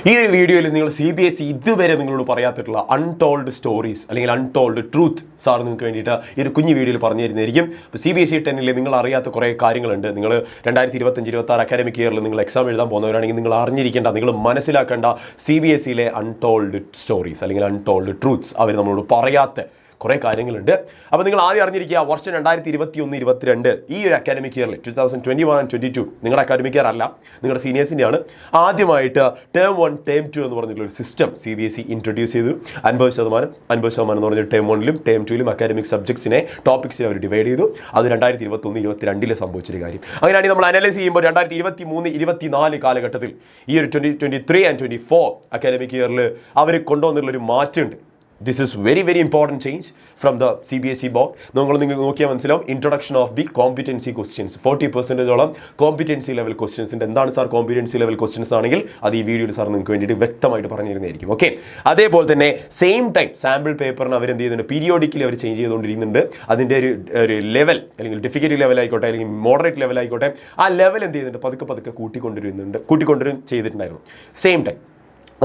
ഈ ഒരു വീഡിയോയിൽ നിങ്ങൾ CBSE ഇതുവരെ നിങ്ങളോട് പറയാത്തിട്ടുള്ള അൺടോൾഡ് സ്റ്റോറീസ് അല്ലെങ്കിൽ അൺടോൾഡ് ട്രൂത്ത് സാർ നിങ്ങൾക്ക് വേണ്ടിയിട്ട് ഈ ഒരു കുഞ്ഞു വീഡിയോയിൽ പറഞ്ഞു തരുന്നതായിരിക്കും. ഇപ്പോൾ CBSE 10 നിങ്ങൾ അറിയാത്ത കുറേ കാര്യങ്ങളുണ്ട്. നിങ്ങൾ 2025-26 അക്കാഡമിക് ഇയറിൽ നിങ്ങൾ എക്സാം എഴുതാൻ പോകുന്നവരാണെങ്കിൽ നിങ്ങൾ അറിഞ്ഞിരിക്കേണ്ട, നിങ്ങൾ മനസ്സിലാക്കേണ്ട CBSE അൺടോൾഡ് സ്റ്റോറീസ് അല്ലെങ്കിൽ അൺടോൾഡ് ട്രൂത്ത്സ് അവർ നമ്മളോട് പറയാത്ത കുറേ കാര്യങ്ങളുണ്ട്. അപ്പോൾ നിങ്ങൾ ആദ്യം അറിഞ്ഞിരിക്കുക, വർഷം 2021-22 ഈ ഒരു അക്കാഡമിക് ഇയറിൽ 2021-22 നിങ്ങളുടെ അക്കാഡമിക് ഇയർ അല്ല, നിങ്ങളുടെ സീനിയേഴ്സിൻ്റെയാണ്. ആദ്യമായിട്ട് ടേം 1 ടേം 2 എന്ന് പറഞ്ഞിട്ടുള്ള ഒരു സിസ്റ്റം CBSE ഇൻട്രൊഡ്യൂസ് ചെയ്തു. 50% എന്ന് പറഞ്ഞ ടേം 1-ലും ടേം 2-ലും അക്കാഡമിക് സബ്ജക്ട്സിനെ ടോപ്പിക്സിനെ അവർ ഡിവൈഡ് ചെയ്തു. അത് 2021-22 സംഭവിച്ചൊരു കാര്യം. അങ്ങനെയാണെങ്കിൽ നമ്മൾ അനലൈസ് ചെയ്യുമ്പോൾ 2023-24 കാലഘട്ടത്തിൽ ഈ ഒരു 2023 and 24 അക്കാഡമിക് ഇയറിൽ അവർ കൊണ്ടുവന്നിട്ടുള്ളൊരു മാറ്റമുണ്ട്. This is very very important change from the CBSE board. നിങ്ങൾക്ക് നോക്കിയാൽ മനസ്സിലാവും, introduction of the competency questions 40% competency level questions ഉണ്ട്. എന്താണ് സാർ കോമ്പിറ്റൻസി ലെവൽ ക്വസ്റ്റ്യൻസ് ആണെങ്കിൽ അത് ഈ വീഡിയോയിൽ സാർ നിങ്ങൾക്ക് വേണ്ടിയിട്ട് വ്യക്തമായിട്ട് പറഞ്ഞു തരുന്നതായിരിക്കും. ഓക്കെ, അതേപോലെ തന്നെ സെയിം ടൈം സാമ്പിൾ പേപ്പറിന് അവരെന്ത് ചെയ്യുന്നുണ്ട്, പീരിയോഡിക്കലി അവർ ചേഞ്ച് ചെയ്തുകൊണ്ടിരിക്കുന്നുണ്ട്. അതിൻ്റെ ഒരു ലെവൽ അല്ലെങ്കിൽ ഡിഫിക്കൽറ്റി ലെവൽ ആയിക്കോട്ടെ അല്ലെങ്കിൽ മോഡറേറ്റ് ലെവൽ ആയിക്കോട്ടെ, ആ ലെവൽ എന്ത് ചെയ്യുന്നുണ്ട്, പതുക്കെ കൂട്ടിക്കൊണ്ടുവരും ചെയ്തിട്ടുണ്ടായിരുന്നു സെയിം ടൈം.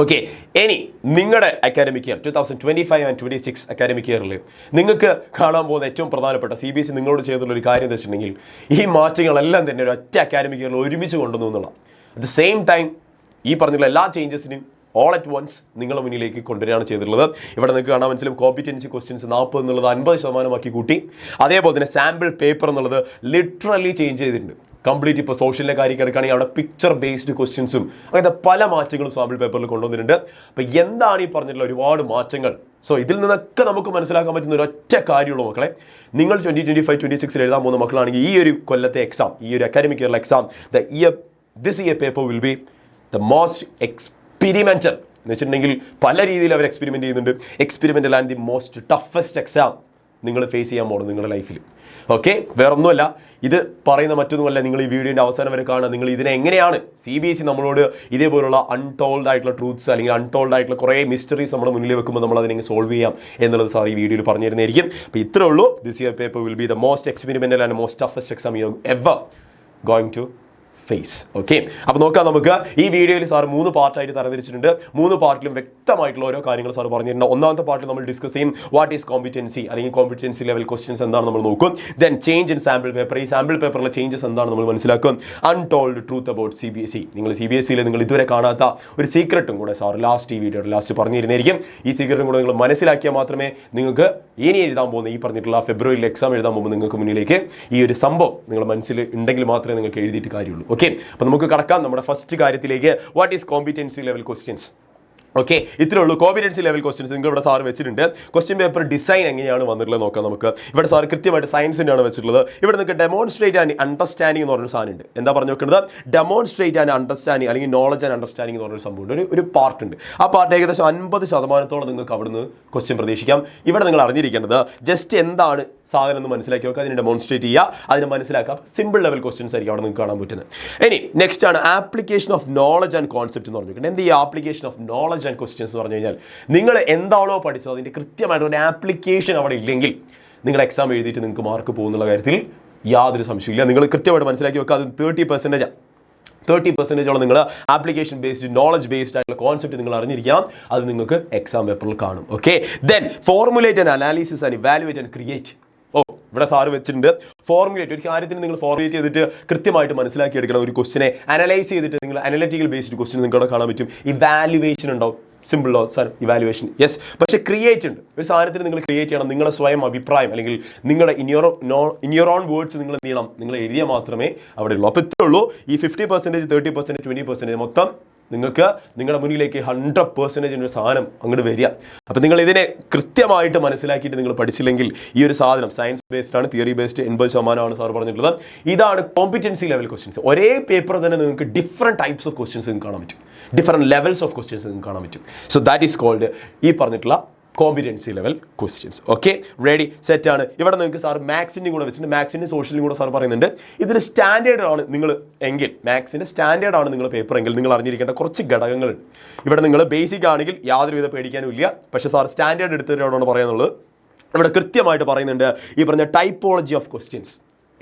ഓക്കെ, ഇനി നിങ്ങളുടെ അക്കാഡമിക് ഇയർ 2025 and 26 അക്കാഡമിക് ഇയറിൽ നിങ്ങൾക്ക് കാണാൻ പോകുന്ന ഏറ്റവും പ്രധാനപ്പെട്ട CBSE നിങ്ങളോട് ചെയ്തിട്ടുള്ള ഒരു കാര്യം എന്ന് വെച്ചിട്ടുണ്ടെങ്കിൽ, ഈ മാറ്റങ്ങളെല്ലാം തന്നെ ഒരു ഒറ്റ അക്കാഡമിക് ഇയറിൽ ഒരുമിച്ച് കൊണ്ടുവന്നു എന്നുള്ള അറ്റ് ദ സെയിം ടൈം ഈ പറഞ്ഞിട്ടുള്ള എല്ലാ ചേഞ്ചസിനും ഓൾ അറ്റ് വൺസ് നിങ്ങളുടെ മുന്നിലേക്ക് കൊണ്ടുവരികയാണ് ചെയ്തിട്ടുള്ളത്. ഇവിടെ നിങ്ങൾക്ക് കാണാൻ മനസ്സിലും കോമ്പിറ്റൻസി ക്വസ്റ്റ്യൻസ് 40 എന്നുള്ളത് 50% കൂട്ടി. അതേപോലെ തന്നെ സാമ്പിൾ പേപ്പർ എന്നുള്ളത് ലിറ്ററലി ചേഞ്ച് ചെയ്തിട്ടുണ്ട്. കംപ്ലീറ്റ് ഇപ്പോൾ സോഷ്യലിൻ്റെ കാര്യം എടുക്കുകയാണെങ്കിൽ അവിടെ പിക്ചർ ബേസ്ഡ് ക്വസ്റ്റ്യൻസും അങ്ങനത്തെ പല മാറ്റങ്ങളും സാമ്പിൾ പേപ്പറിൽ കൊണ്ടുവന്നിട്ടുണ്ട്. അപ്പോൾ എന്താണ് ഈ പറഞ്ഞിട്ടുള്ള ഒരുപാട് മാറ്റങ്ങൾ? സോ ഇതിൽ നിന്നൊക്കെ നമുക്ക് മനസ്സിലാക്കാൻ പറ്റുന്ന ഒരു ഒറ്റ കാര്യമുള്ളൂ മക്കളെ, നിങ്ങൾ 2025-26 എഴുതാൻ പോകുന്ന മക്കളാണെങ്കിൽ ഈ ഒരു കൊല്ലത്തെ എക്സാം, ഈ ഒരു അക്കാഡമിക് ഇയറിലെ exam, this year paper will be the most experimental എന്ന് വെച്ചിട്ടുണ്ടെങ്കിൽ പല രീതിയിൽ അവർ എക്സ്പെരിമെൻറ്റ് ചെയ്യുന്നുണ്ട്. Experimental and the most toughest exam നിങ്ങൾ ഫേസ് ചെയ്യാൻ പോകണം നിങ്ങളുടെ ലൈഫിൽ. ഓക്കെ, വേറൊന്നുമല്ല, ഇത് പറയുന്ന മറ്റൊന്നുമല്ല, നിങ്ങൾ ഈ വീഡിയോൻ്റെ അവസാനം വരെ കാണുക. നിങ്ങൾ ഇതിനെ എങ്ങനെയാണ് CBSE നമ്മളോട് ഇതേപോലുള്ള അൺടോൾഡ് ആയിട്ടുള്ള ട്രൂത്ത്സ് അല്ലെങ്കിൽ അൺടോൾഡ് ആയിട്ടുള്ള കുറേ മിസ്റ്ററീസ് നമ്മുടെ മുന്നിൽ വെക്കുമ്പോൾ നമ്മൾ അതിനെ സോൾവ് ചെയ്യാം എന്നുള്ളത് സാർ ഈ വീഡിയോയിൽ പറഞ്ഞു തരുന്നതായിരിക്കും. അപ്പോൾ ഇത്രേ ഉള്ളൂ. This year paper will be the most experimental and most toughest exam you ever going to face. Okay, അപ്പോൾ നോക്കാം നമുക്ക്. ഈ വീഡിയോയിൽ സാർ 3 പാർട്ടായിട്ട് തരംതിരിച്ചിട്ടുണ്ട്. 3 പാർട്ടിലും വ്യക്തമായിട്ടുള്ള ഓരോ കാര്യങ്ങൾ സാർ പറഞ്ഞിട്ടുണ്ട്. ഒന്നാമത്തെ പാർട്ടിൽ നമ്മൾ ഡിസ്കസ് ചെയ്യും വാട്ട് ഈസ് കോമ്പിറ്റൻസി അല്ലെങ്കിൽ കോമ്പിറ്റൻസി ലെവൽ ക്വസ്റ്റ്യൻസ് എന്താണ് നമ്മൾ നോക്കും. Then change in sample paper, ഈ സാമ്പിൾ പേപ്പറിലെ ചേഞ്ചസ് എന്താണ് നമ്മൾ മനസ്സിലാക്കും. അൺടോൾഡ് ട്രൂത്ത് അബൌട്ട് CBSE, നിങ്ങൾ CBSE നിങ്ങൾ ഇതുവരെ കാണാത്ത ഒരു സീക്രട്ടും കൂടെ സാർ ഈ വീഡിയോയുടെ ലാസ്റ്റ് പറഞ്ഞു തരുന്നതായിരിക്കും. ഈ സീക്രട്ടും കൂടെ നിങ്ങൾ മനസ്സിലാക്കിയാൽ മാത്രമേ നിങ്ങൾക്ക് ഇനി എഴുതാൻ പോകുന്ന ഈ പറഞ്ഞിട്ടുള്ള ഫെബ്രുവരിയിൽ എക്സാം എഴുതാൻ പോകുമ്പോൾ നിങ്ങൾക്ക് മുന്നിലേക്ക് ഈ ഒരു സംഭവം നിങ്ങൾ മനസ്സിൽ ഉണ്ടെങ്കിൽ മാത്രമേ നിങ്ങൾക്ക് എഴുതിയിട്ട് കാര്യമുള്ളൂ. ഓക്കെ, അപ്പോൾ നമുക്ക് കടക്കാം നമ്മുടെ ഫസ്റ്റ് കാര്യത്തിലേക്ക്. What is competency level questions? Okay, ഇത്രേ ഉള്ളൂ. കോമ്പിറ്റൻസി ലെവൽ ക്വസ്റ്റ്യൻസ് നിങ്ങൾ ഇവിടെ സാർ വെച്ചിട്ടുണ്ട്. ക്വസ്റ്റ്യൻ പേപ്പർ ഡിസൈൻ എങ്ങനെയാണ് വന്നിട്ടുള്ളത് നോക്കാം നമുക്ക്. ഇവിടെ സാർ കൃത്യമായിട്ട് സയൻസിൻ്റെയാണ് വെച്ചിട്ടുള്ളത്. ഇവിടെ നിങ്ങൾക്ക് ഡെമോൺസ്ട്രേറ്റ് ആൻഡ് അണ്ടർസ്റ്റാൻഡിംഗ് എന്ന് പറഞ്ഞൊരു സാധനം ഉണ്ട്. എന്താ പറഞ്ഞു വെക്കുന്നത്? ഡെമോൺസ്ട്രേറ്റ് ആൻഡ് അണ്ടർസ്റ്റാൻഡിംഗ് അല്ലെങ്കിൽ നോളജ് ആൻഡ് അണ്ടർസ്റ്റാൻഡിംഗ് എന്ന് പറഞ്ഞൊരു സംഭവമുണ്ട്. ഒരു പാർട്ട് ഉണ്ട്. ആ പാർട്ട് ഏകദേശം 50% നിങ്ങൾക്ക് അവിടുന്ന് ക്വസ്റ്റ്യൻ പ്രതീക്ഷിക്കാം. ഇവിടെ നിങ്ങൾ അറിഞ്ഞിരിക്കേണ്ടത് ജസ്റ്റ് എന്താണ് സാധനം എന്ന് മനസ്സിലാക്കി വെക്കുക, അതിനെ ഡെമോൺസ്ട്രേറ്റ് ചെയ്യുക, അതിനെ മനസ്സിലാക്കുക. സിമ്പിൾ ലെവൽ ക്വസ്റ്റ്യൻസ് ആയിരിക്കും അവിടെ നിങ്ങൾക്ക് കാണാൻ പറ്റുന്നത്. ഇനി നെക്സ്റ്റ് ആണ് application of knowledge and concept എന്ന് പറഞ്ഞിട്ടുണ്ട്. എന്ത് ഈ application of knowledge and questions എന്ന് പറഞ്ഞു കഴിഞ്ഞാൽ, നിങ്ങൾ എന്താണോ പഠിച്ചത് അതിൻ്റെ കൃത്യമായിട്ട് ഒരു ആപ്ലിക്കേഷൻ അവിടെ ഇല്ലെങ്കിൽ നിങ്ങൾ എക്സാം എഴുതിയിട്ട് നിങ്ങൾക്ക് മാർക്ക് പോകുന്നുള്ള കാര്യത്തിൽ യാതൊരു സംശയമില്ല. നിങ്ങൾ കൃത്യമായിട്ട് മനസ്സിലാക്കി വെക്കുക. അത് 30% നിങ്ങൾ ആപ്ലിക്കേഷൻ ബേസ്ഡ് നോളജ് ബേസ്ഡ് ആയിട്ടുള്ള കോൺസെപ്റ്റ് നിങ്ങൾ അറിഞ്ഞിരിക്കണം. അത് നിങ്ങൾക്ക് എക്സാം പേപ്പറിൽ കാണും. Okay, then formulate and analysis and evaluate and create. ഇവിടെ സാറ് വെച്ചിട്ടുണ്ട് ഫോർമുലേറ്റ്. ഒരു കാര്യത്തിന് നിങ്ങൾ ഫോർമുലേറ്റ് ചെയ്തിട്ട് കൃത്യമായിട്ട് മനസ്സിലാക്കി എടുക്കണം. ഒരു ക്വസ്റ്റിനെ അനലൈസ് ചെയ്തിട്ട് നിങ്ങൾ അനലിറ്റിക്കൽ ബേസ്ഡ് ക്വസ്റ്റ്യൻ നിങ്ങൾക്ക് കാണാൻ പറ്റും. ഇവാലുവേഷൻ ഉണ്ടാവും. Simple sir evaluation, yes. പക്ഷേ ക്രിയേറ്റ് ഉണ്ട്. ഒരു സാധനത്തിന് നിങ്ങൾ ക്രിയേറ്റ് ചെയ്യണം. നിങ്ങളുടെ സ്വയം അഭിപ്രായം അല്ലെങ്കിൽ നിങ്ങളുടെ ഇൻ യുവർ ഓൺ വേർഡ്സ് നിങ്ങൾ എന്ത് ചെയ്യണം, നിങ്ങൾ എഴുതിയാൽ മാത്രമേ അവിടെ ഉള്ളൂ. അപ്പോൾ ഇത്രേ ഉള്ളൂ. ഈ 50%, 30%, 20% മൊത്തം നിങ്ങൾക്ക് നിങ്ങളുടെ മുന്നിലേക്ക് 100% ഒരു സാധനം അങ്ങോട്ട് വരിക. അപ്പോൾ നിങ്ങൾ ഇതിനെ കൃത്യമായിട്ട് മനസ്സിലാക്കിയിട്ട് നിങ്ങൾ പഠിച്ചില്ലെങ്കിൽ ഈ ഒരു സാധനം സയൻസ് ബേസ്ഡ് ആണ്, തിയറി ബേസ്ഡ് 80% സാർ പറഞ്ഞിട്ടുള്ളത്. ഇതാണ് കോമ്പിറ്റൻസി ലെവൽ ക്വസ്റ്റ്യൻസ്. ഒരേ പേപ്പർ തന്നെ നിങ്ങൾക്ക് ഡിഫറെൻറ്റ് ടൈപ്സ് ഓഫ് ക്വസ്റ്റ്യൻസ് നിങ്ങൾക്ക് കാണാൻ പറ്റും. ഡിഫറെൻറ്റ് ലെവൽസ് ഓഫ് ക്വസ്റ്റ്യൻസ് നിങ്ങൾക്ക് കാണാൻ പറ്റും. സോ ദാറ്റ് ഈസ് കോൾഡ് ഈ പറഞ്ഞിട്ടുള്ള competency level questions. Okay, ready, set ആണ്. ഇവിടെ നിങ്ങൾക്ക് സാർ മാത്സിൻ്റെ കൂടെ വെച്ചിട്ട് മാത്സിൻ്റെ സോഷ്യലിനും കൂടെ സാർ പറയുന്നുണ്ട്. ഇതിന് സ്റ്റാൻഡേർഡ് ആണ് നിങ്ങൾ എങ്കിൽ, മാത്സിൻ്റെ സ്റ്റാൻഡേർഡ് ആണ് നിങ്ങൾ പേപ്പർ എങ്കിൽ നിങ്ങൾ അറിഞ്ഞിരിക്കേണ്ട കുറച്ച് ഘടകങ്ങളുണ്ട്. ഇവിടെ നിങ്ങൾ ബേസിക് ആണെങ്കിൽ യാതൊരുവിധ പേടിക്കാനും ഇല്ല. പക്ഷേ സാർ സ്റ്റാൻഡേർഡ് എടുത്തവരോടാണ് പറയാനുള്ളത്. ഇവിടെ കൃത്യമായിട്ട് പറയുന്നുണ്ട് ഈ പറഞ്ഞ ടൈപ്പോളജി ഓഫ് ക്വസ്റ്റ്യൻസ്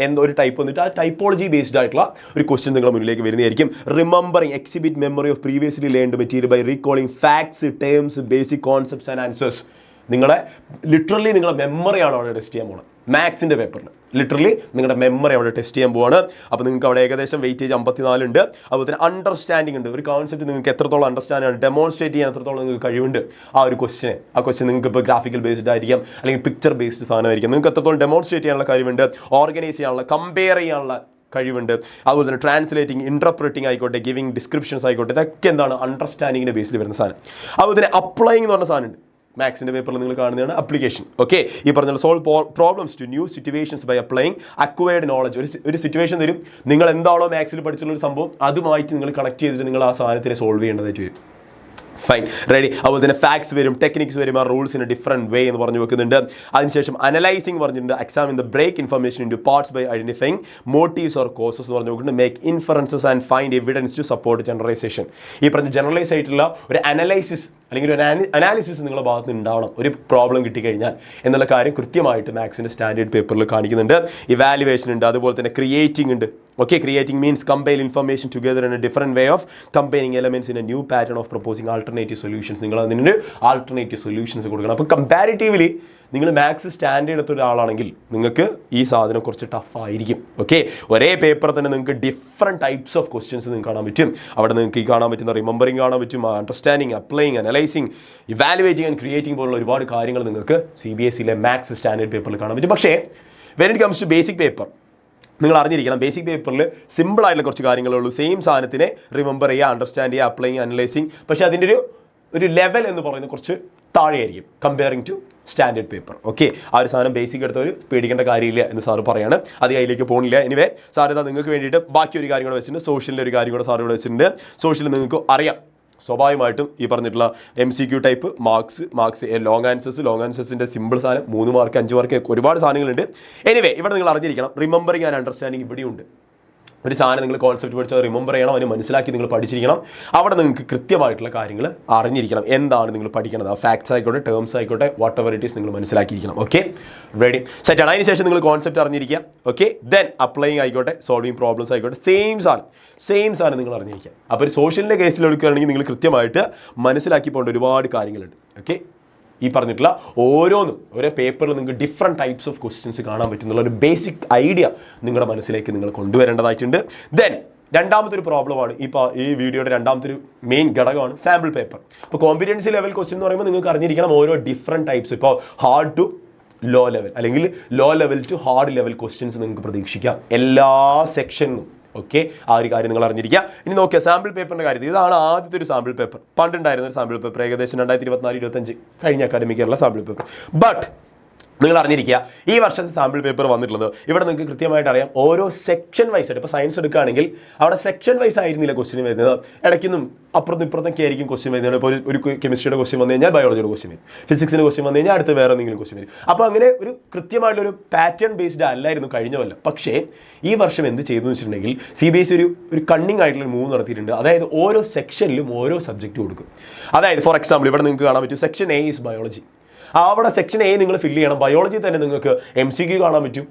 എന്തോ ഒരു ടൈപ്പ് വന്നിട്ട് ആ ടൈപ്പോളജി ബേസ്ഡ് ആയിട്ടുള്ള ഒരു ക്വസ്റ്റ്യൻ നിങ്ങളുടെ മുന്നിലേക്ക് വരുന്നതായിരിക്കും. Remembering exhibit memory of previously learned material by recalling facts, terms, basic concepts and answers. നിങ്ങളുടെ ലിറ്ററലി നിങ്ങളുടെ മെമ്മറിയാണ് അവിടെ ടെസ്റ്റ് ചെയ്യാൻ പോകുന്നത്. മാത്സിൻ്റെ പേപ്പറിൽ ലിറ്ററലി നിങ്ങളുടെ മെമ്മറി അവിടെ ടെസ്റ്റ് ചെയ്യാൻ പോവാണ്. അപ്പോൾ നിങ്ങൾക്ക് അവിടെ ഏകദേശം വെയിറ്റേജ് 54 ഉണ്ട്. അതുപോലെ തന്നെ അണ്ടർസ്റ്റാൻഡിംഗ് ഉണ്ട്. ഒരു കോൺസെപ്റ്റ് നിങ്ങൾക്ക് എത്രത്തോളം അണ്ടർസ്റ്റാൻഡ് ആണ്, ഡെമോൺസ്ട്രേറ്റ് ചെയ്യാൻ എത്രത്തോളം നിങ്ങൾക്ക് കഴിവുണ്ട് ആ ഒരു ക്വസ്റ്റ്യനെ. ആ ക്വസ്റ്റ്യൻ നിങ്ങൾക്ക് ഇപ്പോൾ ഗ്രാഫിക്കൽ ബേസ്ഡ് ആയിരിക്കാം, അല്ലെങ്കിൽ പിക്ചർ ബേസ്ഡ് സാധനമായിരിക്കും. നിങ്ങൾക്ക് എത്രത്തോളം ഡെമോൺസ്ട്രേറ്റ് ചെയ്യാനുള്ള കഴിവുണ്ട്, ഓർഗനൈസ് ചെയ്യാനുള്ള, കമ്പയർ ചെയ്യാനുള്ള കഴിവുണ്ട്. അതുപോലെ തന്നെ ട്രാൻസ്ലേറ്റിംഗ്, ഇൻറ്റർപ്രറ്റിംഗ് ആയിക്കോട്ടെ, ഗിവിംഗ് ഡിസ്ക്രിപ്ഷൻസ് ആയിക്കോട്ടെ, ഇതൊക്കെ എന്താണ് അണ്ടർസ്റ്റാൻഡിങ്ങിൻ്റെ ബേസിൽ വരുന്ന സാധനം. അതുപോലെ തന്നെ അപ്ലൈയിങ് എന്ന് പറഞ്ഞ സാധനമുണ്ട്. മാത്സിൻ്റെ പേപ്പറിൽ നിങ്ങൾ കാണുന്നതാണ് അപ്ലിക്കേഷൻ. ഓക്കെ, ഈ പറഞ്ഞ solve problems to new situations by applying acquired knowledge. ഒരു സിറ്റുവേഷൻ തരും, നിങ്ങൾ എന്താണോ മാത്സിൽ പഠിച്ചുള്ള ഒരു സംഭവം അതുമായിട്ട് നിങ്ങൾ കണക്ട് ചെയ്തിട്ട് നിങ്ങൾ ആ സാധനത്തിനെ സോൾവ് ചെയ്യേണ്ടതായിട്ട് വരും. Fine, ready. അതുപോലെ തന്നെ ഫാക്ട്സ് വരും, ടെക്നിക്സ് വരും, ആ rules in a different way എന്ന് പറഞ്ഞു വെക്കുന്നുണ്ട്. അതിനുശേഷം അനലൈസിംഗ് പറഞ്ഞിട്ടുണ്ട്. Examine the break information into parts by identifying motives or causes എന്ന് പറഞ്ഞു നോക്കുന്നുണ്ട്. Make inferences and find evidence to support generalisation. ഈ പറഞ്ഞ ജനറലൈസ് ആയിട്ടുള്ള ഒരു അനലൈസിസ് അല്ലെങ്കിൽ ഒരു അനാലിസിസ് നിങ്ങളുടെ ഭാഗത്ത് നിന്ന് ഉണ്ടാവണം ഒരു പ്രോബ്ലം കിട്ടിക്കഴിഞ്ഞാൽ എന്നുള്ള കാര്യം കൃത്യമായിട്ട് മാത്സിൻ്റെ സ്റ്റാൻഡേർഡ് പേപ്പറിൽ കാണിക്കുന്നുണ്ട്. ഇവാലുവേഷൻ ഉണ്ട്, അതുപോലെ തന്നെ ക്രിയേറ്റിംഗ് ഉണ്ട്. Okay, creating means compile information together in a different way of combining elements in A new pattern of proposing alternative solutions. നിങ്ങൾ അതിന് ആൾട്ടർനേറ്റീവ് സൊല്യൂഷൻസ് കൊടുക്കണം. അപ്പോൾ കമ്പാരിറ്റീവ്ലി നിങ്ങൾ മാത്സ് സ്റ്റാൻഡേർഡ് എടുത്ത ഒരാളാണെങ്കിൽ നിങ്ങൾക്ക് ഈ സാധനം കുറച്ച് ടഫ് ആയിരിക്കും. ഓക്കെ, ഒരേ പേപ്പർ തന്നെ നിങ്ങൾക്ക് ഡിഫറെൻറ്റ് ടൈപ്സ് ഓഫ് ക്വസ്റ്റ്യൻസ് നിങ്ങൾക്ക് കാണാൻ പറ്റും. അവിടെ നിങ്ങൾക്ക് ഈ കാണാൻ പറ്റുന്ന റിമെമ്പറിംഗ് കാണാൻ പറ്റും, understanding, applying, analysing, evaluating and creating പോലുള്ള ഒരുപാട് കാര്യങ്ങൾ നിങ്ങൾക്ക് CBSE മാത്സ് സ്റ്റാൻഡേർഡ് പേപ്പറിൽ കാണാൻ പറ്റും. പക്ഷേ when it comes to basic paper നിങ്ങൾ അറിഞ്ഞിരിക്കണം, ബേസിക് പേപ്പറിൽ സിമ്പിളായിട്ടുള്ള കുറച്ച് കാര്യങ്ങളേ ഉള്ളൂ. സെയിം സാധനത്തിനെ റിമെമ്പർ ചെയ്യുക, അണ്ടർസ്റ്റാൻഡ് ചെയ്യുക, അപ്ലൈയിങ്, അനലൈസിങ്. പക്ഷേ അതിൻ്റെ ഒരു ലെവൽ എന്ന് പറയുന്നത് കുറച്ച് താഴെയായിരിക്കും comparing to standard paper. Okay, ആ ഒരു സാധനം ബേസിക് എടുത്തവർ പേടിക്കേണ്ട കാര്യമില്ല എന്ന് സാറ് പറയാണ്. അത് അതിലേക്ക് പോകുന്നില്ല. എനിവേ സാർ ഇതാ നിങ്ങൾക്ക് വേണ്ടിയിട്ട് ബാക്കി ഒരു കാര്യം കൂടെ വെച്ചിട്ടുണ്ട്. സോഷ്യലിൻ്റെ ഒരു കാര്യം കൂടെ സാർ ഇവിടെ വെച്ചിട്ടുണ്ട്. സോഷ്യൽ നിങ്ങൾക്ക് അറിയാം, സ്വാഭാവികമായിട്ടും ഈ പറഞ്ഞിട്ടുള്ള MCQ ടൈപ്പ് മാർക്സ് ലോങ് ആൻസേഴ്സിൻ്റെ സിമ്പിൾ സാധനം 3 മാർക്ക് 5 മാർക്ക് ഒരുപാട് സാധനങ്ങളുണ്ട്. എനിവേ ഇവിടെ നിങ്ങൾ അറിഞ്ഞിരിക്കണം, റിമെമ്പറിംഗ് ആൻഡ് അണ്ടർസ്റ്റാൻഡിങ് ഇവിടെയുണ്ട്. ഒരു സാധനം നിങ്ങൾ കോൺസെപ്റ്റ് പഠിച്ചാൽ റിമെമ്പർ ചെയ്യണം, അതിന് മനസ്സിലാക്കി നിങ്ങൾ പഠിച്ചിരിക്കണം. അവിടെ നിങ്ങൾക്ക് കൃത്യമായിട്ടുള്ള കാര്യങ്ങൾ അറിഞ്ഞിരിക്കണം. എന്താണ് നിങ്ങൾ പഠിക്കുന്നത്, ആ ഫാക്ട്സ് ആയിക്കോട്ടെ, ടേംസ് ആയിക്കോട്ടെ, വാട്ട് എവർ ഇറ്റ് ഈസ് നിങ്ങൾ മനസ്സിലാക്കിയിരിക്കണം. ഓക്കെ, റെഡി, സെറ്റാണ്. അതിന് ശേഷം നിങ്ങൾ കോൺസെപ്റ്റ് അറിഞ്ഞിരിക്കുക. ഓക്കെ, ദെൻ അപ്ലൈയിങ് ആയിക്കോട്ടെ, സോൾവിങ് പ്രോബ്ലംസ് ആയിക്കോട്ടെ, സെയിം സാധനം നിങ്ങൾ അറിഞ്ഞിരിക്കുക. അപ്പോൾ ഒരു സോഷ്യലിൻ്റെ കേസിൽ എടുക്കുകയാണെങ്കിൽ നിങ്ങൾ കൃത്യമായിട്ട് മനസ്സിലാക്കി പോകേണ്ട ഒരുപാട് കാര്യങ്ങളുണ്ട്. ഓക്കെ, ഈ പറഞ്ഞിട്ടുള്ള ഓരോ പേപ്പറിൽ നിങ്ങൾക്ക് ഡിഫറെൻറ്റ് ടൈപ്സ് ഓഫ് ക്വസ്റ്റ്യൻസ് കാണാൻ പറ്റുന്നുള്ള ഒരു ബേസിക് ഐഡിയ നിങ്ങളുടെ മനസ്സിലേക്ക് നിങ്ങൾ കൊണ്ടുവരേണ്ടതായിട്ടുണ്ട്. ദെൻ രണ്ടാമത്തെ ഒരു പ്രോബ്ലമാണ് ഈ വീഡിയോയുടെ രണ്ടാമത്തെ ഒരു മെയിൻ ഘടകമാണ് സാമ്പിൾ പേപ്പർ. ഇപ്പോൾ കോമ്പിറ്റൻസി ലെവൽ ക്വസ്റ്റ്യൻ എന്ന് പറയുമ്പോൾ നിങ്ങൾക്ക് അറിഞ്ഞിരിക്കണം ഓരോ ഡിഫറെൻറ്റ് ടൈപ്സ്. ഇപ്പോൾ ഹാർഡ് ടു ലോ ലെവൽ അല്ലെങ്കിൽ low level to hard level questions നിങ്ങൾക്ക് പ്രതീക്ഷിക്കാം എല്ലാ സെക്ഷനിലും. ഓക്കെ, ആ ഒരു കാര്യം നിങ്ങൾ അറിഞ്ഞിരിക്കുക. ഇനി നോക്കിയ സാമ്പിൾ പേപ്പറിൻ്റെ കാര്യത്തിൽ ഇതാണ് ആദ്യത്തെ ഒരു സാമ്പിൾ പേപ്പർ. പണ്ടുണ്ടായിരുന്ന ഒരു സാമ്പിൾ പേപ്പർ ഏകദേശം 2024-25 കഴിഞ്ഞ അക്കാഡമിക് ഇയറിലെ സാമ്പിൾ പേപ്പർ. ബട്ട് നിങ്ങൾ അറിഞ്ഞിരിക്കുക, ഈ വർഷത്തെ സാമ്പിൾ പേപ്പർ വന്നിട്ടുള്ളത് ഇവിടെ നിങ്ങൾക്ക് കൃത്യമായിട്ട് അറിയാം ഓരോ സെക്ഷൻ വൈസ് ആയിട്ട്. ഇപ്പോൾ സയൻസ് എടുക്കുകയാണെങ്കിൽ അവിടെ സെക്ഷൻ വൈസ് ആയിരുന്നില്ല ക്വസ്റ്റ്യൻ വരുന്നത്, ഇടയ്ക്കൊന്നും അപ്പുറത്തും ഇപ്പുറത്തൊക്കെ ആയിരിക്കും ക്വസ്റ്റ്യൻ വരുന്നത്. ഇപ്പോൾ ഒരു കെമിസ്ട്രിയുടെ ക്വസ്റ്റ്യൻ വന്നു കഴിഞ്ഞാൽ ബയോളജിയുടെ ക്വസ്റ്റ്യൻ വരും, ഫിസിക്സിൻ്റെ ക്വസ്റ്റ്യൻ വന്നു കഴിഞ്ഞാൽ അടുത്ത് വേറെ എന്തെങ്കിലും ക്വസ്റ്റ്യൻ വരും. അപ്പോൾ അങ്ങനെ ഒരു കൃത്യമായിട്ടുള്ളൊരു പാറ്റേൺ ബേസ്ഡ് അല്ലായിരുന്നു കഴിഞ്ഞ കൊല്ലം. പക്ഷേ ഈ വർഷം എന്ത് ചെയ്തു എന്ന് വെച്ചിട്ടുണ്ടെങ്കിൽ CBSE ഒരു കണ്ണിങ് ആയിട്ടുള്ള മൂവ് നടത്തിയിട്ടുണ്ട്. അതായത് ഓരോ സെക്ഷനിലും ഓരോ സബ്ജക്റ്റ് കൊടുക്കും. അതായത് ഫോർ എക്സാമ്പിൾ ഇവിടെ നിങ്ങൾക്ക് കാണാൻ പറ്റും സെക്ഷൻ A ഈസ് ബയോളജി. അവിടെ സെക്ഷൻ A നിങ്ങൾ ഫില്ല് ചെയ്യണം. ബയോളജി തന്നെ നിങ്ങൾക്ക് MCQ കാണാൻ പറ്റും,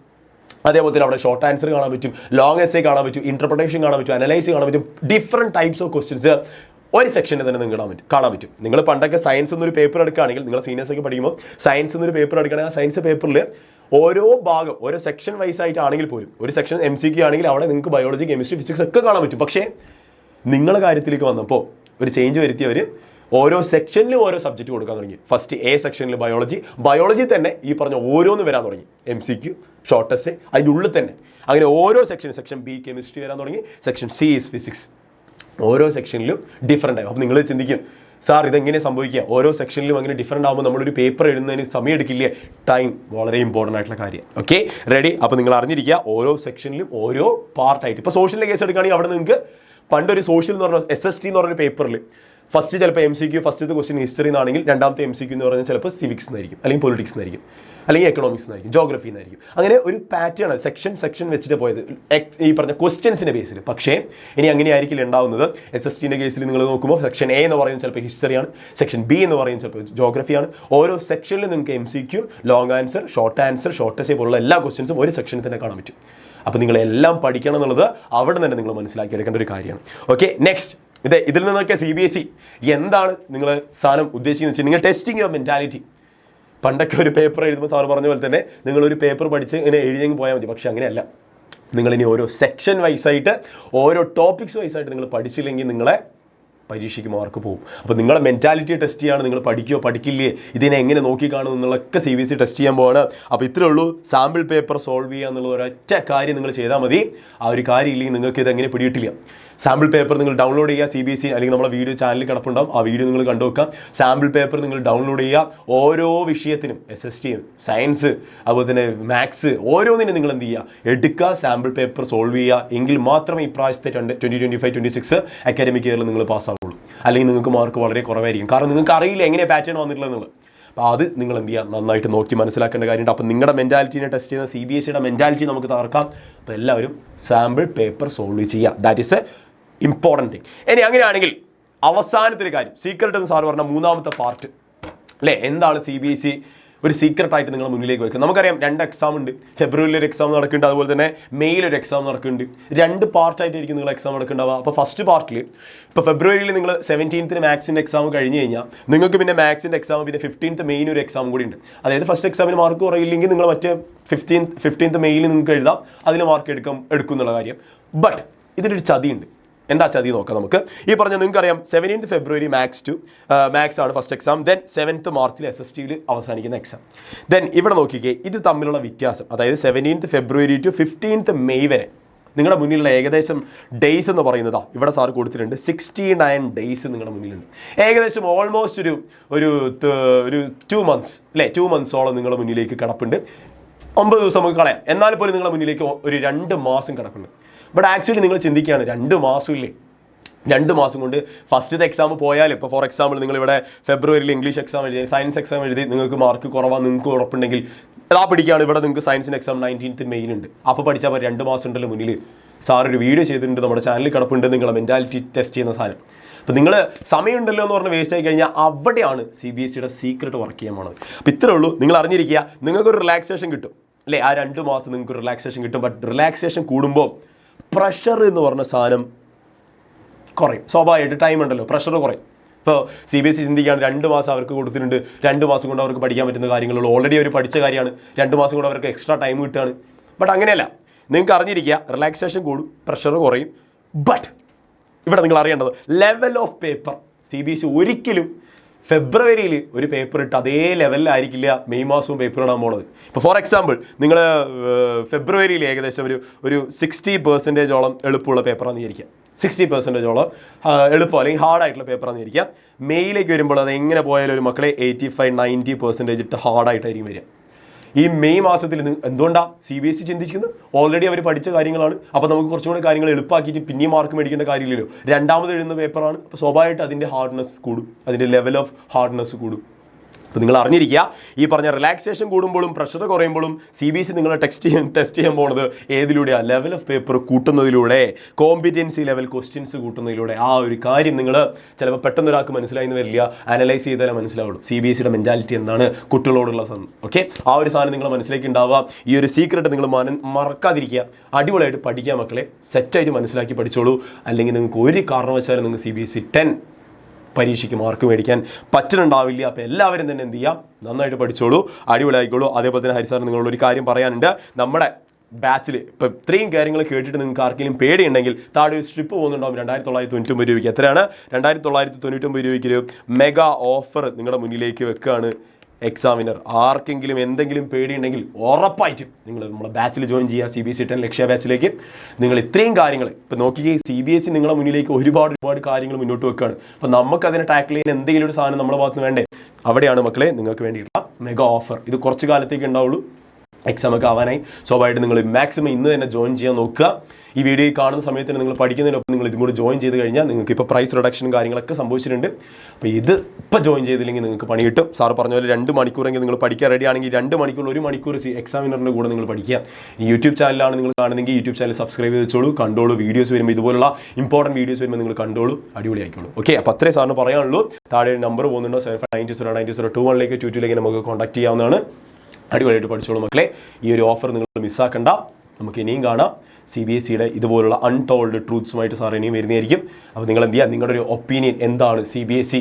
അതേപോലെ തന്നെ അവിടെ ഷോർട്ട് ആൻസർ കാണാൻ പറ്റും, ലോങ് എസ്സേ കാണാൻ പറ്റും, ഇൻ്റർപ്രിട്ടേഷൻ കാണാൻ പറ്റും, അനലൈസ് കാണാൻ പറ്റും. ഡിഫറെൻറ്റ് ടൈപ്സ് ഓഫ് ക്വസ്റ്റ്യൻസ് ഒരു സെക്ഷനിൽ തന്നെ നിങ്ങൾക്ക് കാണാൻ പറ്റും. നിങ്ങൾ പണ്ടൊക്കെ സയൻസ് എന്നൊരു പേപ്പർ എടുക്കുകയാണെങ്കിൽ, നിങ്ങൾ സീനിയേഴ്സൊക്കെ പഠിക്കുമ്പോൾ സയൻസ് എന്നൊരു പേപ്പർ എടുക്കുകയാണെങ്കിൽ ആ സയൻസ് പേപ്പറിൽ ഓരോ ഭാഗം ഓരോ സെക്ഷൻ വൈസ് ആയിട്ടാണെങ്കിൽ പോലും ഒരു സെക്ഷൻ MCQ ആണെങ്കിൽ അവിടെ നിങ്ങൾക്ക് ബയോളജി, കെമിസ്ട്രി, ഫിസിക്സ് ഒക്കെ കാണാൻ പറ്റും. പക്ഷേ നിങ്ങളുടെ കാര്യത്തിലേക്ക് വന്നപ്പോൾ ഒരു ചേഞ്ച് വരുത്തിയവർ ഓരോ സെക്ഷനിലും ഓരോ സബ്ജക്റ്റ് കൊടുക്കാൻ തുടങ്ങി. ഫസ്റ്റ് A സെക്ഷനിൽ ബയോളജി തന്നെ ഈ പറഞ്ഞ ഓരോന്ന് വരാൻ തുടങ്ങി. MCQ, ഷോർട്ട് എസ്സേ, അതിൻ്റെ ഉള്ളിൽ തന്നെ അങ്ങനെ ഓരോ സെക്ഷൻ B കെമിസ്ട്രി വരാൻ തുടങ്ങി, സെക്ഷൻ C ഈസ് ഫിസിക്സ്. ഓരോ സെക്ഷനിലും ഡിഫറെൻ്റ് ആയി. അപ്പോൾ നിങ്ങൾ ചിന്തിക്കും, സാർ ഇതെങ്ങനെ സംഭവിക്കുക, ഓരോ സെക്ഷനിലും അങ്ങനെ ഡിഫറെൻ്റ് ആകുമ്പോൾ നമ്മളൊരു പേപ്പർ എഴുതുന്നതിന് സമയം എടുക്കില്ലേ? ടൈം വളരെ ഇമ്പോർട്ടൻ്റ് ആയിട്ടുള്ള കാര്യം. Okay, ready. അപ്പോൾ നിങ്ങൾ അറിഞ്ഞിരിക്കുക ഓരോ സെക്ഷനിലും ഓരോ പാർട്ടായിട്ട്. ഇപ്പോൾ സോഷ്യലിൻ്റെ കേസ് എടുക്കുകയാണെങ്കിൽ അവിടെ നിങ്ങൾക്ക് പണ്ടൊരു സോഷ്യൽ എന്ന് പറഞ്ഞ SST എന്ന് പറഞ്ഞൊരു പേപ്പറിൽ ഫസ്റ്റ് ചിലപ്പോൾ MCQ ഫസ്റ്റത്തെ ക്വസ്റ്റ്യൻ ഹിസ്റ്ററി എന്നാണെങ്കിൽ രണ്ടാമത്തെ MCQ എന്ന് പറഞ്ഞാൽ ചിലപ്പോൾ സിവിക്സ് എന്നായിരിക്കും, അല്ലെങ്കിൽ പൊളിറ്റിക്സ് എന്നായിരിക്കും, അല്ലെങ്കിൽ എക്കണോമിക്സ് എന്നായിരിക്കും, ജോഗ്രഫി എന്നായിരിക്കും. അങ്ങനെ ഒരു പാറ്റേൺ സെക്ഷൻ വെച്ചിട്ട് പോയത് ഈ പറഞ്ഞ ക്വസ്റ്റ്യൻസിൻ്റെ ബേസിൽ. പക്ഷേ ഇനി അങ്ങനെ ആയിരിക്കില്ല ഉണ്ടാവുന്നത്. SSTൻ്റെ കേസിൽ നിങ്ങൾ നോക്കുമ്പോൾ സെക്ഷൻ A എന്ന് പറയുന്നത് ചിലപ്പോൾ ഹിസ്റ്ററിയാണ്, സെക്ഷൻ B എന്ന് പറയുന്നത് ചിലപ്പോൾ ജോഗ്രഫിയാണ്. ഓരോ സെക്ഷനിലും നിങ്ങൾക്ക് MCQ, long answer, short essay പോലുള്ള എല്ലാ ക്വസ്റ്റ്യൻസും ഒരു സെക്ഷനിൽ തന്നെ കാണാൻ പറ്റും. അപ്പോൾ നിങ്ങളെല്ലാം പഠിക്കണം എന്നുള്ളത് അവിടെ തന്നെ നിങ്ങൾ മനസ്സിലാക്കിയെടുക്കേണ്ട ഒരു കാര്യമാണ്. ഓക്കെ, നെക്സ്റ്റ് ഇതിൽ നിന്നൊക്കെ CBSE എന്താണ് നിങ്ങൾ സാധനം ഉദ്ദേശിക്കുന്നത് വെച്ചാൽ നിങ്ങൾ ടെസ്റ്റിംഗ് യുവർ മെൻറ്റാലിറ്റി. പണ്ടൊക്കെ ഒരു പേപ്പർ എഴുതുമ്പോൾ സാർ പറഞ്ഞ പോലെ തന്നെ നിങ്ങളൊരു പേപ്പർ പഠിച്ച് ഇങ്ങനെ എഴുതിയെങ്കിൽ പോയാൽ മതി. പക്ഷേ അങ്ങനെയല്ല, നിങ്ങളിനി ഓരോ സെക്ഷൻ വൈസായിട്ട് ഓരോ ടോപ്പിക്സ് വൈസായിട്ട് നിങ്ങൾ പഠിച്ചില്ലെങ്കിൽ നിങ്ങളെ പരീക്ഷയ്ക്ക് മാർക്ക് പോകും. അപ്പോൾ നിങ്ങളെ മെൻറ്റാലിറ്റി ടെസ്റ്റ് ചെയ്യാണ്, നിങ്ങൾ പഠിക്കുകയോ പഠിക്കില്ലേ, ഇതിനെ എങ്ങനെ നോക്കിക്കാണും എന്നുള്ളതൊക്കെ CBSE ടെസ്റ്റ് ചെയ്യാൻ പോവാണ്. അപ്പോൾ ഇത്രേ ഉള്ളൂ, സാമ്പിൾ പേപ്പർ സോൾവ് ചെയ്യുക എന്നുള്ള ഒരൊറ്റ കാര്യം നിങ്ങൾ ചെയ്താൽ മതി. ആ ഒരു കാര്യം ഇല്ലെങ്കിൽ നിങ്ങൾക്ക് ഇത് എങ്ങനെ പിടിയിട്ടില്ല. സാമ്പിൾ പേപ്പർ നിങ്ങൾ ഡൗൺലോഡ് ചെയ്യുക, CBSE അല്ലെങ്കിൽ നമ്മളെ വീഡിയോ ചാനലിൽ കിടപ്പുണ്ടാവും, ആ വീഡിയോ നിങ്ങൾ കണ്ടു വെക്കാം. സാമ്പിൾ പേപ്പർ നിങ്ങൾ ഡൗൺലോഡ് ചെയ്യുക. ഓരോ വിഷയത്തിനും SST, സയൻസ്, അതുപോലെ തന്നെ മാത്സ്, ഓരോന്നിനും നിങ്ങൾ എന്ത് ചെയ്യുക, എടുക്കുക, സാമ്പിൾ പേപ്പർ സോൾവ് ചെയ്യുക. എങ്കിൽ മാത്രമേ ഇപ്രാവശ്യത്തെ 2025-26 അക്കാഡമിക് ഇയറിൽ നിങ്ങൾ പാസ്സാവുള്ളൂ. അല്ലെങ്കിൽ നിങ്ങൾക്ക് മാർക്ക് വളരെ കുറവായിരിക്കും. കാരണം നിങ്ങൾക്ക് അറിയില്ല എങ്ങനെ പാറ്റേൺ വന്നിട്ടുള്ളത് എന്നുള്ളത്. അപ്പോൾ അത് നിങ്ങൾ എന്ത് ചെയ്യുക, നന്നായിട്ട് നോക്കി മനസ്സിലാക്കേണ്ട കാര്യമുണ്ട്. അപ്പോൾ നിങ്ങളുടെ മെൻറ്റാലിറ്റിനെ ടെസ്റ്റ് ചെയ്യുന്ന CBSEയുടെ മെൻറ്റാലിറ്റി നമുക്ക് തകർക്കാം. അപ്പോൾ എല്ലാവരും സാമ്പിൾ പേപ്പർ സോൾവ് ചെയ്യുക. That is A important thing. ഇനി അങ്ങനെയാണെങ്കിൽ അവസാനത്തെ ഒരു കാര്യം, സീക്രട്ട് എന്ന് സാർ പറഞ്ഞ മൂന്നാമത്തെ പാർട്ട് അല്ലേ, എന്താണ് CBSE ഒരു സീക്രട്ടായിട്ട് നിങ്ങൾ മുന്നിലേക്ക് വെക്കുക. നമുക്കറിയാം 2 എക്സാം ഉണ്ട്. ഫെബ്രുവരിയിൽ ഒരു എക്സാം നടക്കുന്നുണ്ട്, അതുപോലെ തന്നെ മെയ്യിൽ ഒരു എക്സാം നടക്കുന്നുണ്ട്. 2 പാർട്ടായിട്ടായിരിക്കും നിങ്ങൾ എക്സാം നടക്കുന്നുണ്ടാവുക. അപ്പോൾ ഫസ്റ്റ് പാർട്ടിൽ ഇപ്പോൾ ഫെബ്രുവരിയിൽ നിങ്ങൾ 17th മാത്സിൻ്റെ എക്സാം കഴിഞ്ഞ് കഴിഞ്ഞാൽ നിങ്ങൾക്ക് പിന്നെ മാത്സിൻ്റെ എക്സാം പിന്നെ 15th മെയ്ന് ഒരു എക്സാം കൂടി ഉണ്ട്. അതായത് ഫസ്റ്റ് എക്സാമിന് മാർക്ക് കുറയില്ലെങ്കിൽ നിങ്ങൾ മറ്റേ 15th മെയ്യിൽ നിങ്ങൾക്ക് എഴുതാം, അതിൽ മാർക്ക് എടുക്കും എന്നുള്ള കാര്യം. ബട്ട് ഇതിലൊരു ചതിയുണ്ട്. എന്താ ചതി നോക്കാം നമുക്ക്. ഈ പറഞ്ഞ നിങ്ങൾക്കറിയാം 17th ഫെബ്രുവരി മാത്സ് ആണ് ഫസ്റ്റ് എക്സാം. ദെൻ 7th മാർച്ചിൽ SSTയിൽ അവസാനിക്കുന്ന എക്സാം. ദെൻ ഇവിടെ നോക്കിക്കേ, ഇത് തമ്മിലുള്ള വ്യത്യാസം, അതായത് 17th February to 15th May വരെ നിങ്ങളുടെ മുന്നിലുള്ള ഏകദേശം ഡേയ്സ് എന്ന് പറയുന്നതാ ഇവിടെ സാർ കൊടുത്തിട്ടുണ്ട്. 69 ഡേയ്സ് നിങ്ങളുടെ മുന്നിലുണ്ട്. ഏകദേശം ഓൾമോസ്റ്റ് ഒരു 2 months അല്ലേ, 2 monthsോളം നിങ്ങളുടെ മുന്നിലേക്ക് കിടപ്പുണ്ട്. 9 ദിവസം നമുക്ക് കളയാം, എന്നാൽ പോലും നിങ്ങളുടെ മുന്നിലേക്ക് ഒരു 2 മാസം കിടപ്പുണ്ട്. ബട്ട് ആക്ച്വലി നിങ്ങൾ ചിന്തിക്കുകയാണ്, 2 മാസം ഇല്ലേ, 2 മാസം കൊണ്ട് ഫസ്റ്റത്തെ എക്സാം പോയാൽ, ഇപ്പോൾ ഫോർ എക്സാമ്പിൾ നിങ്ങളിവിടെ ഫെബ്രുവരിയിൽ ഇംഗ്ലീഷ് എക്സാം എഴുതി, സയൻസ് എക്സാം എഴുതി, നിങ്ങൾക്ക് മാർക്ക് കുറവാണ് നിങ്ങൾക്ക് ഉറപ്പുണ്ടെങ്കിൽ അതാ പിടിക്കുകയാണ്. ഇവിടെ നിങ്ങൾക്ക് സയൻസിന് എക്സാം 19th മെയ്നുണ്ട്. അപ്പോൾ പഠിച്ചാൽ 2 മാസം ഉണ്ടല്ലോ മുന്നിൽ. സാർ ഒരു വീഡിയോ ചെയ്തിട്ടുണ്ട്, നമ്മുടെ ചാനലിൽ കിടപ്പുണ്ട്, നിങ്ങളെ മെൻറ്റാലിറ്റി ടെസ്റ്റ് ചെയ്യുന്ന സാധനം. അപ്പോൾ നിങ്ങൾ സമയമുണ്ടല്ലോ എന്ന് പറഞ്ഞ് വേസ്റ്റ് ആയി കഴിഞ്ഞാൽ അവിടെയാണ് CBSEയുടെ സീക്രട്ട് വർക്ക് ചെയ്യാൻ പോണത്. അപ്പോൾ ഇത്രേ ഉള്ളൂ, നിങ്ങൾ അറിഞ്ഞിരിക്കുക, നിങ്ങൾക്കൊരു റിലാക്സേഷൻ കിട്ടും അല്ലേ, ആ 2 മാസം നിങ്ങൾക്ക് റിലാക്സേഷൻ കിട്ടും. ബട്ട് റിലാക്സേഷൻ കൂടുമ്പോൾ പ്രഷർ എന്ന് പറഞ്ഞ സാധനം കുറയും. സ്വാഭാവികമായിട്ട് ടൈം ഉണ്ടല്ലോ, പ്രഷർ കുറയും. ഇപ്പോൾ CBSE ചിന്തിക്കുകയാണ് 2 മാസം അവർക്ക് കൊടുത്തിട്ടുണ്ട്, 2 മാസം കൊണ്ട് അവർക്ക് പഠിക്കാൻ പറ്റുന്ന കാര്യങ്ങളുള്ളൂ, ഓൾറെഡി അവർ പഠിച്ച കാര്യമാണ്, 2 മാസം കൊണ്ട് അവർക്ക് എക്സ്ട്രാ ടൈം കിട്ടുകയാണ്. ബട്ട് അങ്ങനെയല്ല, നിങ്ങൾക്ക് അറിഞ്ഞിരിക്കുക, റിലാക്സേഷൻ കൂടും, പ്രഷർ കുറയും. ബട്ട് ഇവിടെ നിങ്ങൾ അറിയേണ്ടത് ലെവൽ ഓഫ് പേപ്പർ. CBSE ഒരിക്കലും ഫെബ്രുവരിയിൽ ഒരു പേപ്പർ ഇട്ട് അതേ ലെവലിലായിരിക്കില്ല മെയ് മാസവും പേപ്പർ ഇടാൻ പോണത്. ഇപ്പോൾ ഫോർ എക്സാമ്പിൾ നിങ്ങൾ ഫെബ്രുവരിയിൽ ഏകദേശം ഒരു 60% എളുപ്പമുള്ള പേപ്പറാണെന്ന് വിചാരിക്കുക, 60% എളുപ്പം അല്ലെങ്കിൽ ഹാർഡായിട്ടുള്ള പേപ്പറാണെന്ന് വിചാരിക്കുക. മെയ്യിലേക്ക് വരുമ്പോൾ അത് എങ്ങനെ പോയാലും ഒരു മക്കളെ 85-90% ഇട്ട് ഹാർഡായിട്ടായിരിക്കും വരിക. ഈ മെയ് മാസത്തിൽ എന്തുകൊണ്ടാണ് CBSE ചിന്തിക്കുന്നത്, ഓൾറെഡി അവർ പഠിച്ച കാര്യങ്ങളാണ്. അപ്പോൾ നമുക്ക് കുറച്ചുകൂടെ കാര്യങ്ങൾ എളുപ്പമാക്കിയിട്ട് പിന്നെയും മാർക്ക് മേടിക്കേണ്ട കാര്യമില്ലല്ലോ. രണ്ടാമത് എഴുതുന്ന പേപ്പറാണ്, അപ്പോൾ സ്വാഭാവികമായിട്ട് അതിൻ്റെ ഹാർഡ്നെസ് കൂടും, അതിൻ്റെ ലെവൽ ഓഫ് ഹാർഡ്നെസ് കൂടും. അപ്പോൾ നിങ്ങൾ അറിഞ്ഞിരിക്കുക, ഈ പറഞ്ഞ റിലാക്സേഷൻ കൂടുമ്പോഴും പ്രഷർ കുറയുമ്പോഴും CBSE നിങ്ങളെ ടെസ്റ്റ് ചെയ്യാൻ പോകുന്നത് ഏതിലൂടെയാണ്, ലെവൽ ഓഫ് പേപ്പർ കൂട്ടുന്നതിലൂടെ, കോമ്പിറ്റൻസി ലെവൽ ക്വസ്റ്റ്യൻസ് കൂട്ടുന്നതിലൂടെ. ആ ഒരു കാര്യം നിങ്ങൾ ചിലപ്പോൾ പെട്ടെന്ന് ഒരാൾക്ക് മനസ്സിലായെന്ന് വരില്ല, അനലൈസ് ചെയ്താലേ മനസ്സിലാവുള്ളൂ CBSEയുടെ മെൻറ്റാലിറ്റി എന്താണ് കുട്ടികളോടുള്ള സാധനം. ഓക്കെ, ആ ഒരു സാധനം നിങ്ങളെ മനസ്സിലേക്ക് ഉണ്ടാവുക. ഈ ഒരു സീക്രട്ട് നിങ്ങൾ മറക്കാതിരിക്കുക. അടിപൊളിയായിട്ട് പഠിക്കുക മക്കളെ, സെറ്റായിട്ട് മനസ്സിലാക്കി പഠിച്ചോളൂ. അല്ലെങ്കിൽ നിങ്ങൾക്ക് ഒരു കാരണവശാലും നിങ്ങൾക്ക് CBSE 10 പരീക്ഷയ്ക്ക് മാർക്ക് മേടിക്കാൻ പറ്റുന്നുണ്ടാവില്ല. അപ്പോൾ എല്ലാവരും തന്നെ എന്ത് ചെയ്യാം, നന്നായിട്ട് പഠിച്ചോളൂ, അടിപൊളിയായിക്കോളൂ. അതേപോലെ തന്നെ ഹരിസാർ നിങ്ങളോട് ഒരു കാര്യം പറയാനുണ്ട്. നമ്മുടെ ബാച്ചിൽ ഇപ്പോൾ ഇത്രയും കാര്യങ്ങൾ കേട്ടിട്ട് നിങ്ങൾക്ക് ആർക്കെങ്കിലും പേടിയുണ്ടെങ്കിൽ താഴെ ഒരു സ്ട്രിപ്പ് പോകുന്നുണ്ടാവും 2999 രൂപയ്ക്ക്. എത്രയാണ്? 2999 രൂപയ്ക്ക് ഒരു മെഗാ ഓഫർ നിങ്ങളുടെ മുന്നിലേക്ക് വെക്കുകയാണ്. എക്സാമിനർ ആർക്കെങ്കിലും എന്തെങ്കിലും പേടിയുണ്ടെങ്കിൽ ഉറപ്പായിട്ടും നിങ്ങൾ നമ്മുടെ ബാച്ചിൽ ജോയിൻ ചെയ്യുക, CBSE 10 ലക്ഷ്യ ബാച്ചിലേക്ക്. നിങ്ങൾ ഇത്രയും കാര്യങ്ങൾ ഇപ്പോൾ നോക്കിക്കേ, CBSE നിങ്ങളുടെ മുന്നിലേക്ക് ഒരുപാട് കാര്യങ്ങൾ മുന്നോട്ട് വെക്കുകയാണ്. അപ്പോൾ നമുക്ക് അതിനെ ടാക്കിൾ ചെയ്യാൻ എന്തെങ്കിലും ഒരു സാധനം നമ്മുടെ ഭാഗത്ത് വേണ്ടേ? അവിടെയാണ് മക്കളെ നിങ്ങൾക്ക് വേണ്ടിയിട്ടുള്ള മെഗാ ഓഫർ. ഇത് കുറച്ച് കാലത്തേക്ക് ഉണ്ടാവുള്ളൂ, എക്സാമൊക്കെ ആവാനായി. സ്വാഭാവികമായിട്ട് നിങ്ങൾ മാക്സിമം ഇന്ന് തന്നെ ജോയിൻ ചെയ്യാൻ നോക്കുക. ഈ വീഡിയോ കാണുന്ന സമയത്ത് നിങ്ങൾ പഠിക്കുന്നതിനൊപ്പം നിങ്ങൾ ഇതും കൂടി ജോയിൻ ചെയ്ത് കഴിഞ്ഞാൽ നിങ്ങൾക്ക് ഇപ്പോൾ പ്രൈസ് റിഡക്ഷനും കാര്യങ്ങളൊക്കെ സംഭവിച്ചിട്ടുണ്ട്. അപ്പോൾ ഇത് ഇപ്പോൾ ജോയിൻ ചെയ്തില്ലെങ്കിൽ നിങ്ങൾക്ക് പണി കിട്ടും. സാർ പറഞ്ഞ പോലെ 2 മണിക്കൂറെങ്കിൽ നിങ്ങൾ പഠിക്കാൻ റെഡി ആണെങ്കിൽ 2 മണിക്കൂർ 1 മണിക്കൂർ എക്സാമിനറിൻ്റെ കൂടെ നിങ്ങൾ പഠിക്കുക. ഈ യൂട്യൂബ് ചാനലാണ് നിങ്ങൾ കാണുന്നതെങ്കിൽ യൂട്യൂബ് ചാനൽ സബ്സ്ക്രൈബ് ചെയ്ത് വെച്ചോളൂ, കണ്ടോളൂ. വീഡിയോസ് വരുമ്പോൾ ഇതുപോലുള്ള ഇമ്പോർട്ടൻറ്റ് വീഡിയോസ് വരുമ്പോൾ നിങ്ങൾ കണ്ടോളൂ, അടിപൊളി ആയിക്കോളൂ. ഓക്കെ, അപ്പോൾ അത്രയും സാറിന് പറയാനുള്ളൂ. താഴെ ഒരു നമ്പർ പോകുന്നുണ്ടോ, 75909021 നമുക്ക് കോൺടാക്ട് ചെയ്യാവുന്നതാണ്. അടിപൊളിയായിട്ട് പഠിച്ചോളൂ മക്കളെ. ഈ ഒരു ഓഫർ നിങ്ങൾ മിസ്സാക്കണ്ട. നമുക്ക് ഇനിയും കാണാം. CBSEയുടെ ഇതുപോലുള്ള അൺടോൾഡ് ട്രൂത്ത്സുമായിട്ട് സാർ ഇനിയും വരുന്നതായിരിക്കും. അപ്പോൾ നിങ്ങൾ എന്ത് ചെയ്യുക, നിങ്ങളുടെ ഒരു ഒപ്പീനിയൻ എന്താണ് CBSE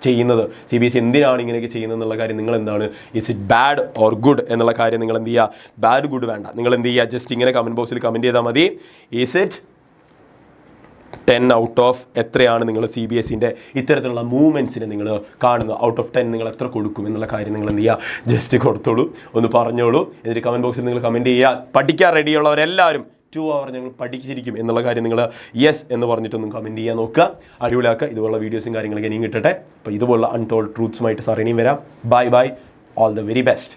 ചെയ്യുന്നത്, CBSE എന്തിനാണ് ഇങ്ങനെയൊക്കെ ചെയ്യുന്നത് എന്നുള്ള കാര്യം നിങ്ങൾ എന്താണ്, is it bad or good എന്നുള്ള കാര്യം നിങ്ങൾ എന്ത് ചെയ്യുക, ബാഡ് ഗുഡ് വേണ്ട, നിങ്ങൾ എന്ത് ചെയ്യുക, ജസ്റ്റ് ഇങ്ങനെ കമൻറ്റ് ബോക്സിൽ കമൻറ്റ് ചെയ്താൽ മതി. ഈസ് ഇറ്റ് 10 ഔട്ട് ഓഫ് എത്രയാണ് നിങ്ങൾ CBSEൻ്റെ ഇത്തരത്തിലുള്ള മൂവ്മെൻറ്റ്സിന് നിങ്ങൾ കാണുന്നത്, ഔട്ട് ഓഫ് 10 നിങ്ങൾ എത്ര കൊടുക്കും എന്നുള്ള കാര്യം നിങ്ങൾ എന്ത് ചെയ്യുക, ജസ്റ്റ് കൊടുത്തോളൂ, ഒന്ന് പറഞ്ഞോളൂ. എന്നിട്ട് കമൻറ്റ് ബോക്സിൽ നിങ്ങൾ കമൻറ്റ് ചെയ്യുക. പഠിക്കാൻ റെഡിയുള്ളവരെല്ലാവരും 2 അവർ ഞങ്ങൾ പഠിച്ചിരിക്കും എന്നുള്ള കാര്യം നിങ്ങൾ യെസ് എന്ന് പറഞ്ഞിട്ടൊന്നും കമൻറ്റ് ചെയ്യാൻ നോക്കുക. അടിപൊളിയാക്കുക. ഇതുപോലുള്ള വീഡിയോസും കാര്യങ്ങളൊക്കെ ഇനിയും കിട്ടട്ടെ. അപ്പോൾ ഇതുപോലുള്ള അൺടോൾഡ് ട്രൂത്ത്സുമായിട്ട് സാർ ഇനിയും വരാം. Bye bye, all the very best.